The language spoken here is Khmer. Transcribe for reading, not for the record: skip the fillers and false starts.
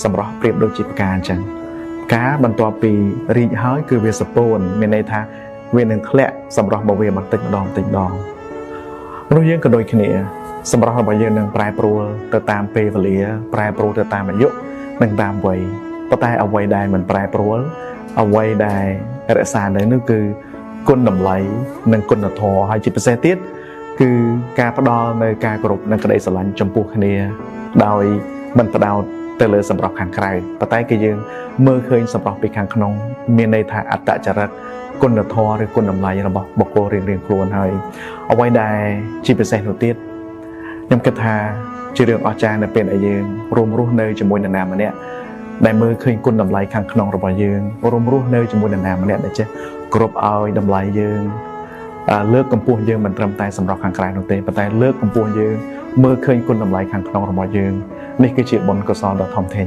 សម្រាប់ប្រៀបដូចជាផ្កាអញ្ចឹងការបន្ទាប់ពីរីកហើយគឺវាសពោនមានន័យថាវានឹងធ្លាក់សម្រាប់មកវាបន្តិចម្ដងមនុស្សយើងក៏ដូចគ្នាសម្រាប់របស់យើងនឹងប្រែប្រួលទៅតាមពេលវេលាប្រែប្រួលទៅតាមអាយុនិងតាមវ័យប៉ុន្តែអ្វីដែលមិនប្រែប្រួលអ្វីដែលរក្សានៅនោះគឺគុណតម្លៃនិងគុណធម៌ហើយជាពិសេសទៀតគឺការផ្ដល់នៅការគោរពនិងក្តីស្រឡាញ់ចំពោះគ្នាដោយមិនផ្ដោតទៅលើសម្រស់ខាងក្រៅប៉ុន្តែគឺយើងមើលឃើញសម្រស់ពីខាងក្នុងមានន័យថាអត្តចរិតគុណធម៌ឬគុណតម្លៃរបស់បុគ្គលរៀងៗខ្លួនហើយអ្វីដែលជាពិសេសនោះទៀតខ្ញុំគិតថាជារឿងអស្ចារ្យនៅពេលដែលយើងរួមរស់នៅជាមួយនរណាម្នាក់ដែលមើលឃើញគុណតម្លៃខាងក្នុងរបស់យើងរួមរស់នៅជាមួយនរណាម្នាក់ដែលចេះគ្រប់ឲ្យតម្លៃយើងលើកកម្ពស់យើងមិនត្រឹមតែសម្រាប់ខាងក្រៅនោះទេប៉ុន្តែលើកកម្ពស់យើងមើលឃើញគុណតម្លៃខាងក្នុងរបស់យើងនេះគឺជាបុណ្យកុសលដ៏ធំធេង